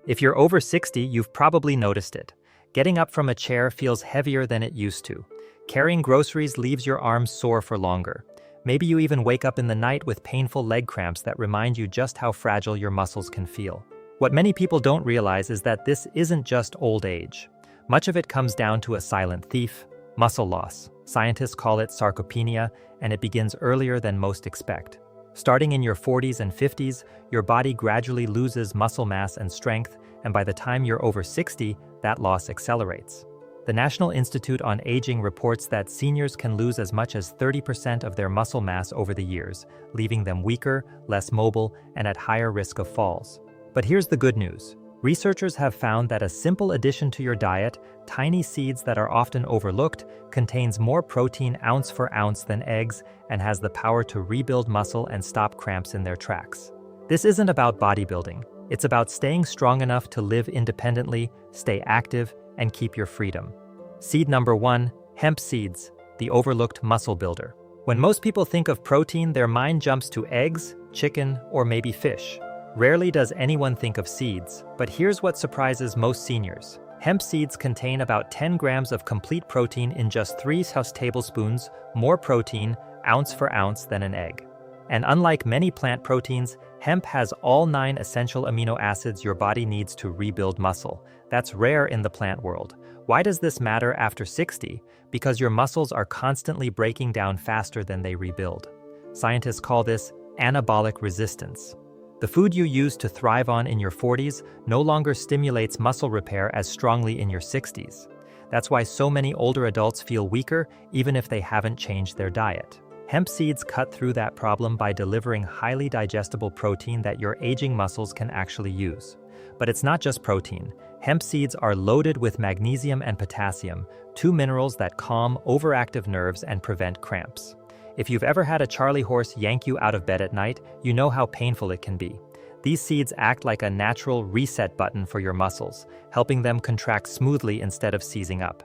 If you're over 60, you've probably noticed it. Getting up from a chair feels heavier than it used to. Carrying groceries leaves your arms sore for longer. Maybe you even wake up in the night with painful leg cramps that remind you just how fragile your muscles can feel. What many people don't realize is that this isn't just old age. Much of it comes down to a silent thief: muscle loss. Scientists call it sarcopenia, and it begins earlier than most expect. Starting in your 40s and 50s, your body gradually loses muscle mass and strength, and by the time you're over 60, that loss accelerates. The National Institute on Aging reports that seniors can lose as much as 30% of their muscle mass over the years, leaving them weaker, less mobile, and at higher risk of falls. But here's the good news. Researchers have found that a simple addition to your diet, tiny seeds that are often overlooked, contains more protein ounce for ounce than eggs and has the power to rebuild muscle and stop cramps in their tracks. This isn't about bodybuilding. It's about staying strong enough to live independently, stay active, and keep your freedom. Seed number 1, hemp seeds, the overlooked muscle builder. When most people think of protein, their mind jumps to eggs, chicken, or maybe fish. Rarely does anyone think of seeds, but here's what surprises most seniors. Hemp seeds contain about 10 grams of complete protein in just 3 tablespoons, more protein, ounce for ounce, than an egg. And unlike many plant proteins, hemp has all 9 essential amino acids your body needs to rebuild muscle. That's rare in the plant world. Why does this matter after 60? Because your muscles are constantly breaking down faster than they rebuild. Scientists call this anabolic resistance. The food you used to thrive on in your 40s no longer stimulates muscle repair as strongly in your 60s. That's why so many older adults feel weaker even if they haven't changed their diet. Hemp seeds cut through that problem by delivering highly digestible protein that your aging muscles can actually use. But it's not just protein. Hemp seeds are loaded with magnesium and potassium, 2 minerals that calm overactive nerves and prevent cramps. If you've ever had a Charlie horse yank you out of bed at night, you know how painful it can be. These seeds act like a natural reset button for your muscles, helping them contract smoothly instead of seizing up.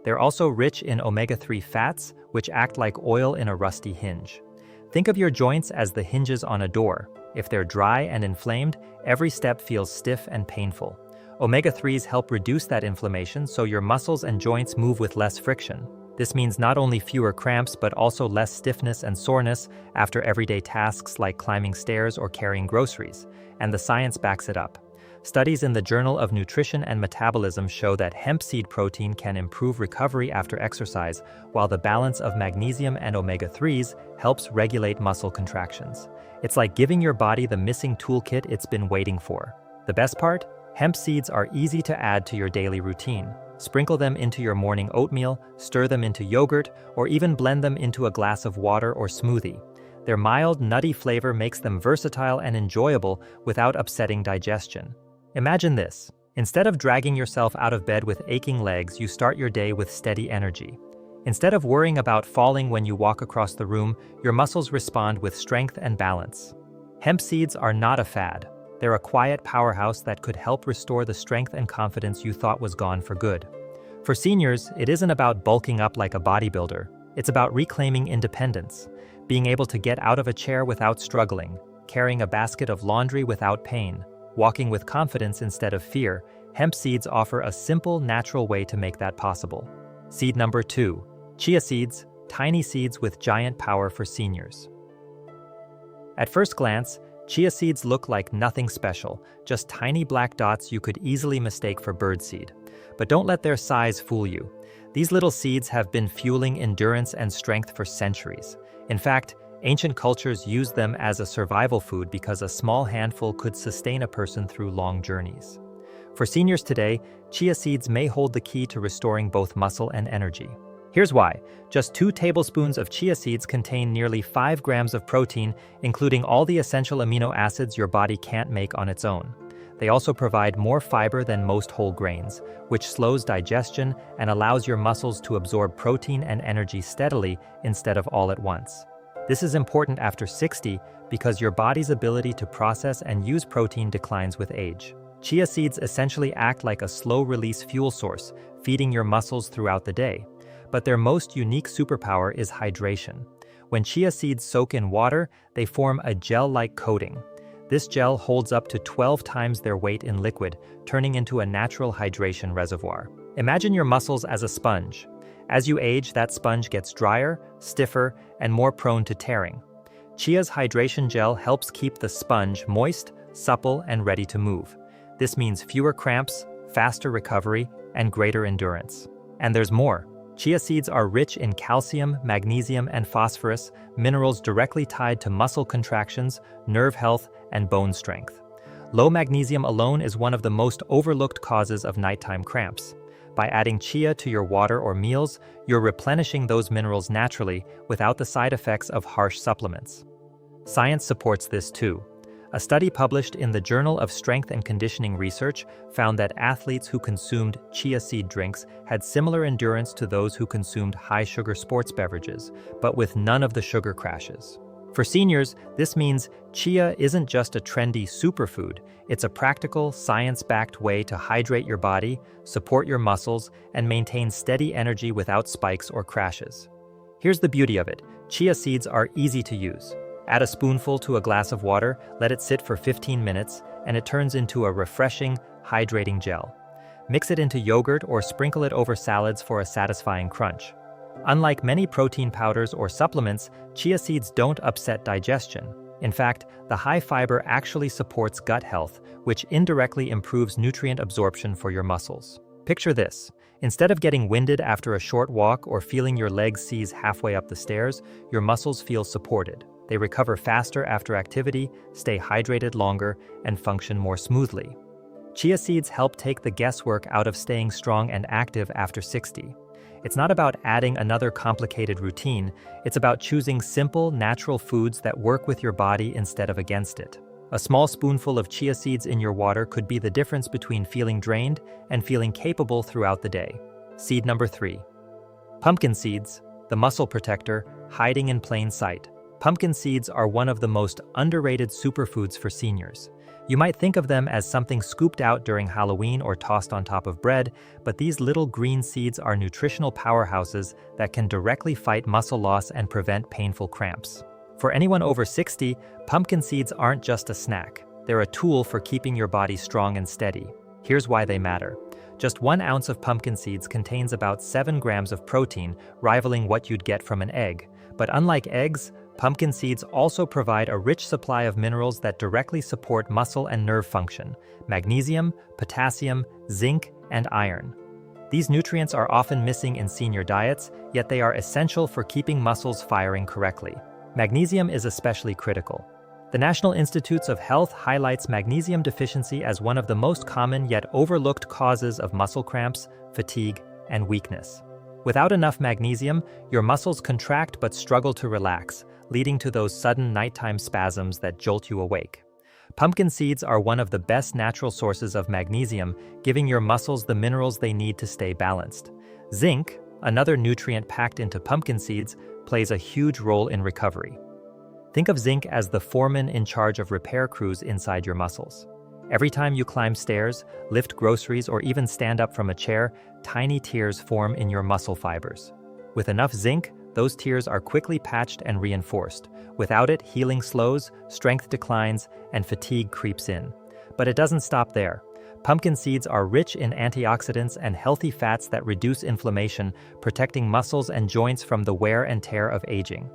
They're also rich in omega-3 fats, which act like oil in a rusty hinge. Think of your joints as the hinges on a door. If they're dry and inflamed, every step feels stiff and painful. Omega-3s help reduce that inflammation so your muscles and joints move with less friction. This means not only fewer cramps, but also less stiffness and soreness after everyday tasks like climbing stairs or carrying groceries, and the science backs it up. Studies in the Journal of Nutrition and Metabolism show that hemp seed protein can improve recovery after exercise, while the balance of magnesium and omega-3s helps regulate muscle contractions. It's like giving your body the missing toolkit it's been waiting for. The best part? Hemp seeds are easy to add to your daily routine. Sprinkle them into your morning oatmeal, stir them into yogurt, or even blend them into a glass of water or smoothie. Their mild, nutty flavor makes them versatile and enjoyable without upsetting digestion. Imagine this. Instead of dragging yourself out of bed with aching legs, you start your day with steady energy. Instead of worrying about falling when you walk across the room, your muscles respond with strength and balance. Hemp seeds are not a fad. They're a quiet powerhouse that could help restore the strength and confidence you thought was gone for good. For seniors, it isn't about bulking up like a bodybuilder. It's about reclaiming independence, being able to get out of a chair without struggling, carrying a basket of laundry without pain, walking with confidence instead of fear. Hemp seeds offer a simple, natural way to make that possible. Seed number 2, chia seeds, tiny seeds with giant power for seniors. At first glance, chia seeds look like nothing special, just tiny black dots you could easily mistake for birdseed. But don't let their size fool you. These little seeds have been fueling endurance and strength for centuries. In fact, ancient cultures used them as a survival food because a small handful could sustain a person through long journeys. For seniors today, chia seeds may hold the key to restoring both muscle and energy. Here's why. Just 2 tablespoons of chia seeds contain nearly 5 grams of protein, including all the essential amino acids your body can't make on its own. They also provide more fiber than most whole grains, which slows digestion and allows your muscles to absorb protein and energy steadily instead of all at once. This is important after 60 because your body's ability to process and use protein declines with age. Chia seeds essentially act like a slow-release fuel source, feeding your muscles throughout the day. But their most unique superpower is hydration. When chia seeds soak in water, they form a gel-like coating. This gel holds up to 12 times their weight in liquid, turning into a natural hydration reservoir. Imagine your muscles as a sponge. As you age, that sponge gets drier, stiffer, and more prone to tearing. Chia's hydration gel helps keep the sponge moist, supple, and ready to move. This means fewer cramps, faster recovery, and greater endurance. And there's more. Chia seeds are rich in calcium, magnesium, and phosphorus, minerals directly tied to muscle contractions, nerve health, and bone strength. Low magnesium alone is one of the most overlooked causes of nighttime cramps. By adding chia to your water or meals, you're replenishing those minerals naturally without the side effects of harsh supplements. Science supports this too. A study published in the Journal of Strength and Conditioning Research found that athletes who consumed chia seed drinks had similar endurance to those who consumed high-sugar sports beverages, but with none of the sugar crashes. For seniors, this means chia isn't just a trendy superfood, it's a practical, science-backed way to hydrate your body, support your muscles, and maintain steady energy without spikes or crashes. Here's the beauty of it: chia seeds are easy to use. Add a spoonful to a glass of water, let it sit for 15 minutes, and it turns into a refreshing, hydrating gel. Mix it into yogurt or sprinkle it over salads for a satisfying crunch. Unlike many protein powders or supplements, chia seeds don't upset digestion. In fact, the high fiber actually supports gut health, which indirectly improves nutrient absorption for your muscles. Picture this. Instead of getting winded after a short walk or feeling your legs seize halfway up the stairs, your muscles feel supported. They recover faster after activity, stay hydrated longer, and function more smoothly. Chia seeds help take the guesswork out of staying strong and active after 60. It's not about adding another complicated routine, it's about choosing simple, natural foods that work with your body instead of against it. A small spoonful of chia seeds in your water could be the difference between feeling drained and feeling capable throughout the day. Seed number 3. Pumpkin seeds, the muscle protector, hiding in plain sight. Pumpkin seeds are one of the most underrated superfoods for seniors. You might think of them as something scooped out during Halloween or tossed on top of bread, but these little green seeds are nutritional powerhouses that can directly fight muscle loss and prevent painful cramps. For anyone over 60, pumpkin seeds aren't just a snack. They're a tool for keeping your body strong and steady. Here's why they matter. Just 1 ounce of pumpkin seeds contains about 7 grams of protein, rivaling what you'd get from an egg. But unlike eggs, pumpkin seeds also provide a rich supply of minerals that directly support muscle and nerve function: magnesium, potassium, zinc, and iron. These nutrients are often missing in senior diets, yet they are essential for keeping muscles firing correctly. Magnesium is especially critical. The National Institutes of Health highlights magnesium deficiency as one of the most common yet overlooked causes of muscle cramps, fatigue, and weakness. Without enough magnesium, your muscles contract but struggle to relax, leading to those sudden nighttime spasms that jolt you awake. Pumpkin seeds are one of the best natural sources of magnesium, giving your muscles the minerals they need to stay balanced. Zinc, another nutrient packed into pumpkin seeds, plays a huge role in recovery. Think of zinc as the foreman in charge of repair crews inside your muscles. Every time you climb stairs, lift groceries, or even stand up from a chair, tiny tears form in your muscle fibers. With enough zinc, those tears are quickly patched and reinforced. Without it, healing slows, strength declines, and fatigue creeps in. But it doesn't stop there. Pumpkin seeds are rich in antioxidants and healthy fats that reduce inflammation, protecting muscles and joints from the wear and tear of aging.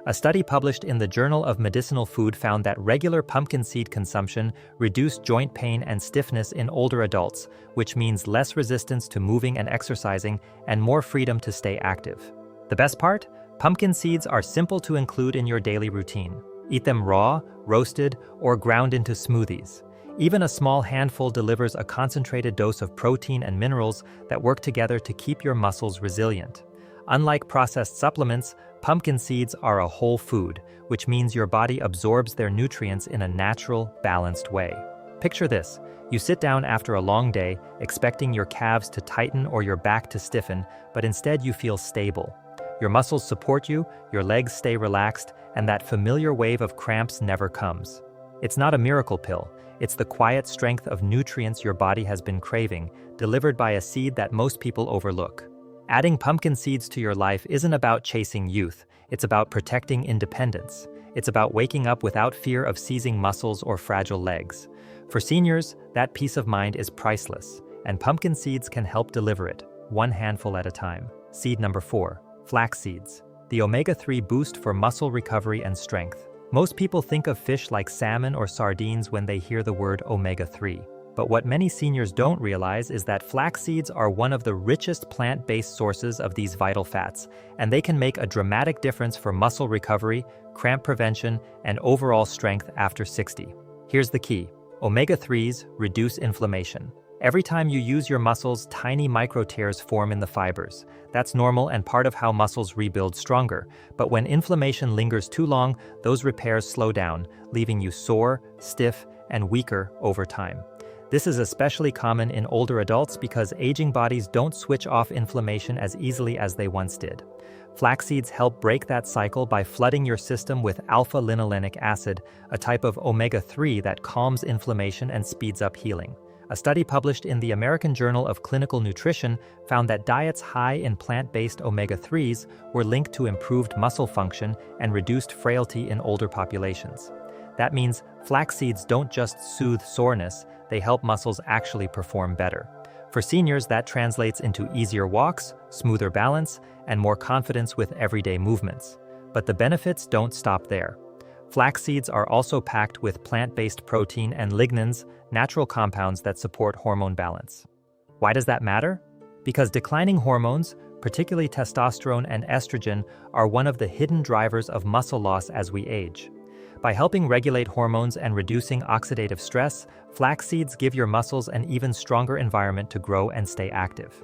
A study published in the Journal of Medicinal Food found that regular pumpkin seed consumption reduced joint pain and stiffness in older adults, which means less resistance to moving and exercising and more freedom to stay active. The best part? Pumpkin seeds are simple to include in your daily routine. Eat them raw, roasted, or ground into smoothies. Even a small handful delivers a concentrated dose of protein and minerals that work together to keep your muscles resilient. Unlike processed supplements, pumpkin seeds are a whole food, which means your body absorbs their nutrients in a natural, balanced way. Picture this. You sit down after a long day, expecting your calves to tighten or your back to stiffen, but instead you feel stable. Your muscles support you, your legs stay relaxed, and that familiar wave of cramps never comes. It's not a miracle pill. It's the quiet strength of nutrients your body has been craving, delivered by a seed that most people overlook. Adding pumpkin seeds to your life isn't about chasing youth, it's about protecting independence. It's about waking up without fear of seizing muscles or fragile legs. For seniors, that peace of mind is priceless, and pumpkin seeds can help deliver it, one handful at a time. Seed number 4, flax seeds. The omega-3 boost for muscle recovery and strength. Most people think of fish like salmon or sardines when they hear the word omega-3. But what many seniors don't realize is that flax seeds are one of the richest plant-based sources of these vital fats, and they can make a dramatic difference for muscle recovery, cramp prevention, and overall strength after 60. Here's the key. Omega-3s reduce inflammation. Every time you use your muscles, tiny micro tears form in the fibers. That's normal and part of how muscles rebuild stronger. But when inflammation lingers too long, those repairs slow down, leaving you sore, stiff, and weaker over time. This is especially common in older adults because aging bodies don't switch off inflammation as easily as they once did. Flax seeds help break that cycle by flooding your system with alpha-linolenic acid, a type of omega-3 that calms inflammation and speeds up healing. A study published in the American Journal of Clinical Nutrition found that diets high in plant-based omega-3s were linked to improved muscle function and reduced frailty in older populations. That means flax seeds don't just soothe soreness, they help muscles actually perform better. For seniors, that translates into easier walks, smoother balance, and more confidence with everyday movements. But the benefits don't stop there. Flax seeds are also packed with plant-based protein and lignans, natural compounds that support hormone balance. Why does that matter? Because declining hormones, particularly testosterone and estrogen, are one of the hidden drivers of muscle loss as we age. By helping regulate hormones and reducing oxidative stress, flax seeds give your muscles an even stronger environment to grow and stay active.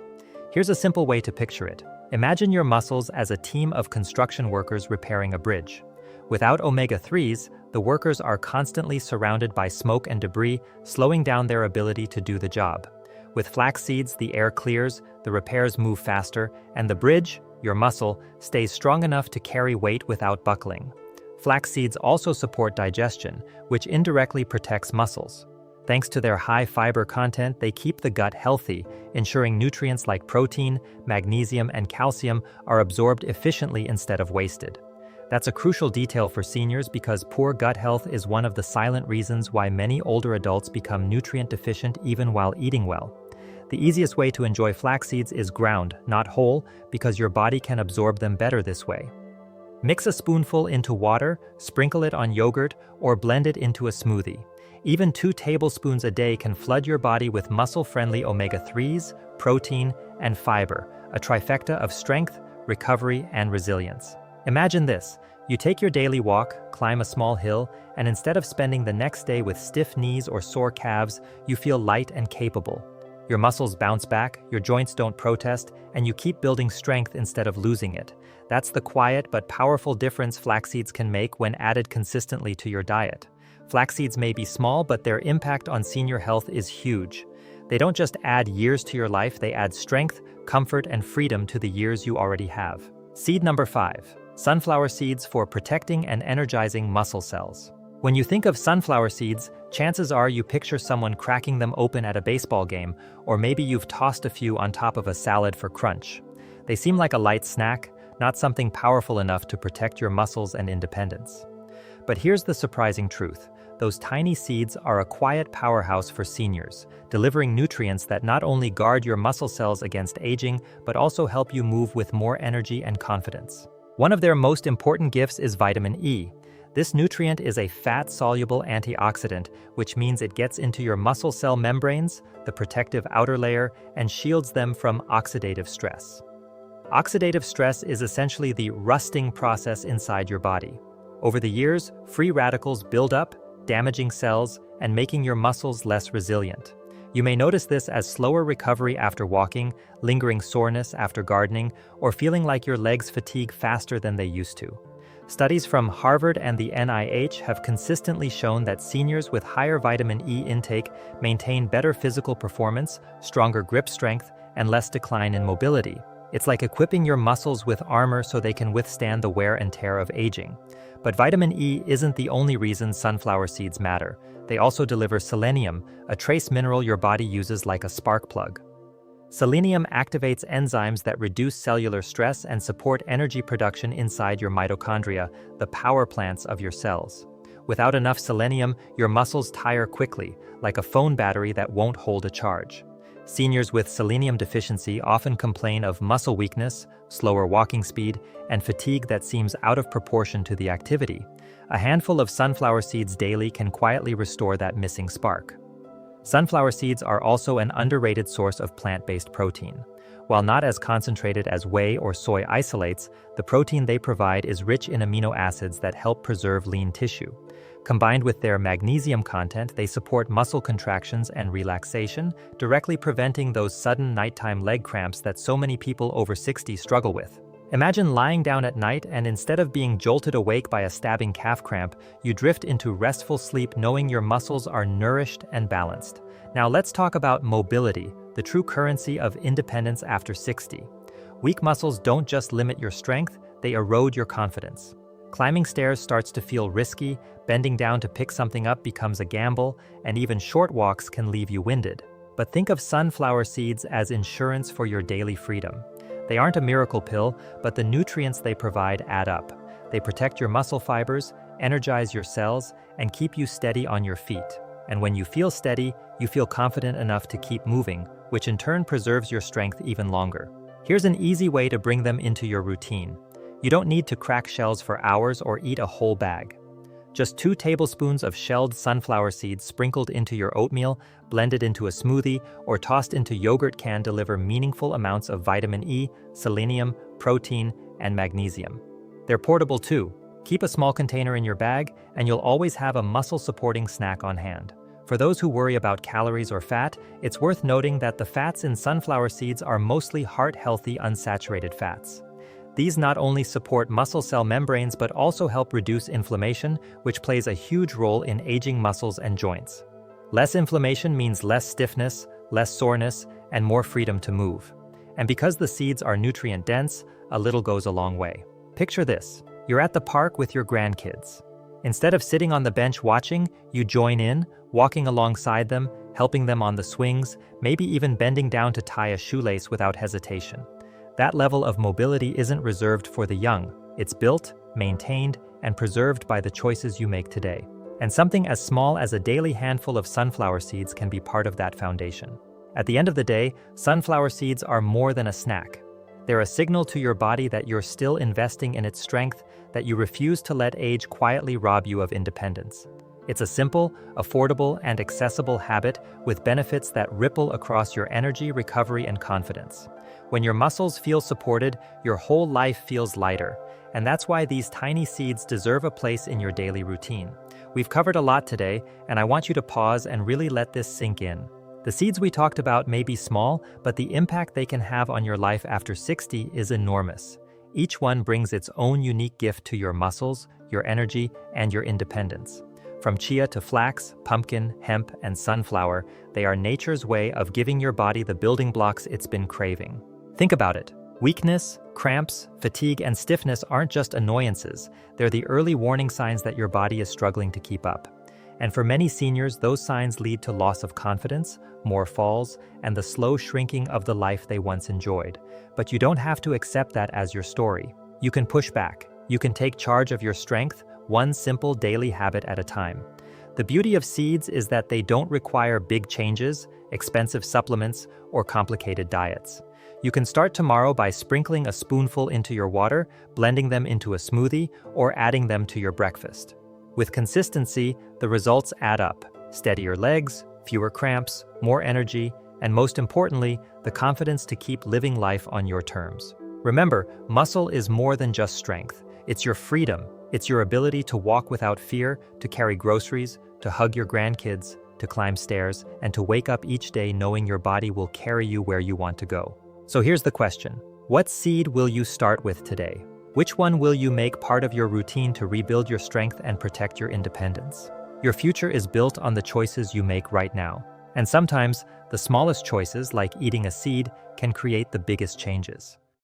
Here's a simple way to picture it. Imagine your muscles as a team of construction workers repairing a bridge. Without omega-3s, the workers are constantly surrounded by smoke and debris, slowing down their ability to do the job. With flax seeds, the air clears, the repairs move faster, and the bridge, your muscle, stays strong enough to carry weight without buckling. Flax seeds also support digestion, which indirectly protects muscles. Thanks to their high fiber content, they keep the gut healthy, ensuring nutrients like protein, magnesium, and calcium are absorbed efficiently instead of wasted. That's a crucial detail for seniors because poor gut health is one of the silent reasons why many older adults become nutrient deficient even while eating well. The easiest way to enjoy flax seeds is ground, not whole, because your body can absorb them better this way. Mix a spoonful into water, sprinkle it on yogurt, or blend it into a smoothie. Even 2 tablespoons a day can flood your body with muscle-friendly omega-3s, protein, and fiber, a trifecta of strength, recovery, and resilience. Imagine this. You take your daily walk, climb a small hill, and instead of spending the next day with stiff knees or sore calves, you feel light and capable. Your muscles bounce back, your joints don't protest, and you keep building strength instead of losing it. That's the quiet but powerful difference flax seeds can make when added consistently to your diet. Flax seeds may be small, but their impact on senior health is huge. They don't just add years to your life, they add strength, comfort, and freedom to the years you already have. Seed number 5. Sunflower seeds for protecting and energizing muscle cells. When you think of sunflower seeds, chances are you picture someone cracking them open at a baseball game, or maybe you've tossed a few on top of a salad for crunch. They seem like a light snack, not something powerful enough to protect your muscles and independence. But here's the surprising truth. Those tiny seeds are a quiet powerhouse for seniors, delivering nutrients that not only guard your muscle cells against aging, but also help you move with more energy and confidence. One of their most important gifts is vitamin E. This nutrient is a fat-soluble antioxidant, which means it gets into your muscle cell membranes, the protective outer layer, and shields them from oxidative stress. Oxidative stress is essentially the rusting process inside your body. Over the years, free radicals build up, damaging cells and making your muscles less resilient. You may notice this as slower recovery after walking, lingering soreness after gardening, or feeling like your legs fatigue faster than they used to. Studies from Harvard and the NIH have consistently shown that seniors with higher vitamin E intake maintain better physical performance, stronger grip strength, and less decline in mobility. It's like equipping your muscles with armor so they can withstand the wear and tear of aging. But vitamin E isn't the only reason sunflower seeds matter. They also deliver selenium, a trace mineral your body uses like a spark plug. Selenium activates enzymes that reduce cellular stress and support energy production inside your mitochondria, the power plants of your cells. Without enough selenium, your muscles tire quickly, like a phone battery that won't hold a charge. Seniors with selenium deficiency often complain of muscle weakness, slower walking speed, and fatigue that seems out of proportion to the activity. A handful of sunflower seeds daily can quietly restore that missing spark. Sunflower seeds are also an underrated source of plant-based protein. While not as concentrated as whey or soy isolates, the protein they provide is rich in amino acids that help preserve lean tissue. Combined with their magnesium content, they support muscle contractions and relaxation, directly preventing those sudden nighttime leg cramps that so many people over 60 struggle with. Imagine lying down at night and instead of being jolted awake by a stabbing calf cramp, you drift into restful sleep knowing your muscles are nourished and balanced. Now let's talk about mobility, the true currency of independence after 60. Weak muscles don't just limit your strength, they erode your confidence. Climbing stairs starts to feel risky, bending down to pick something up becomes a gamble, and even short walks can leave you winded. But think of sunflower seeds as insurance for your daily freedom. They aren't a miracle pill, but the nutrients they provide add up. They protect your muscle fibers, energize your cells, and keep you steady on your feet. And when you feel steady, you feel confident enough to keep moving, which in turn preserves your strength even longer. Here's an easy way to bring them into your routine. You don't need to crack shells for hours or eat a whole bag. Just 2 tablespoons of shelled sunflower seeds sprinkled into your oatmeal, blended into a smoothie, or tossed into yogurt can deliver meaningful amounts of vitamin E, selenium, protein, and magnesium. They're portable too. Keep a small container in your bag, and you'll always have a muscle-supporting snack on hand. For those who worry about calories or fat, it's worth noting that the fats in sunflower seeds are mostly heart-healthy unsaturated fats. These not only support muscle cell membranes but also help reduce inflammation, which plays a huge role in aging muscles and joints. Less inflammation means less stiffness, less soreness, and more freedom to move. And because the seeds are nutrient-dense, a little goes a long way. Picture this. You're at the park with your grandkids. Instead of sitting on the bench watching, you join in, walking alongside them, helping them on the swings, maybe even bending down to tie a shoelace without hesitation. That level of mobility isn't reserved for the young. It's built, maintained, and preserved by the choices you make today. And something as small as a daily handful of sunflower seeds can be part of that foundation. At the end of the day, sunflower seeds are more than a snack. They're a signal to your body that you're still investing in its strength, that you refuse to let age quietly rob you of independence. It's a simple, affordable, and accessible habit with benefits that ripple across your energy, recovery, and confidence. When your muscles feel supported, your whole life feels lighter, and that's why these tiny seeds deserve a place in your daily routine. We've covered a lot today, and I want you to pause and really let this sink in. The seeds we talked about may be small, but the impact they can have on your life after 60 is enormous. Each one brings its own unique gift to your muscles, your energy, and your independence. From chia to flax, pumpkin, hemp, and sunflower, they are nature's way of giving your body the building blocks it's been craving. Think about it. Weakness, cramps, fatigue, and stiffness aren't just annoyances. They're the early warning signs that your body is struggling to keep up. And for many seniors, those signs lead to loss of confidence, more falls, and the slow shrinking of the life they once enjoyed. But you don't have to accept that as your story. You can push back. You can take charge of your strength, one simple daily habit at a time. The beauty of seeds is that they don't require big changes, expensive supplements, or complicated diets. You can start tomorrow by sprinkling a spoonful into your water, blending them into a smoothie, or adding them to your breakfast. With consistency, the results add up. Steadier legs, fewer cramps, more energy, and most importantly, the confidence to keep living life on your terms. Remember, muscle is more than just strength. It's your freedom. It's your ability to walk without fear, to carry groceries, to hug your grandkids, to climb stairs, and to wake up each day knowing your body will carry you where you want to go. So here's the question. What seed will you start with today? Which one will you make part of your routine to rebuild your strength and protect your independence? Your future is built on the choices you make right now. And sometimes, the smallest choices, like eating a seed, can create the biggest changes.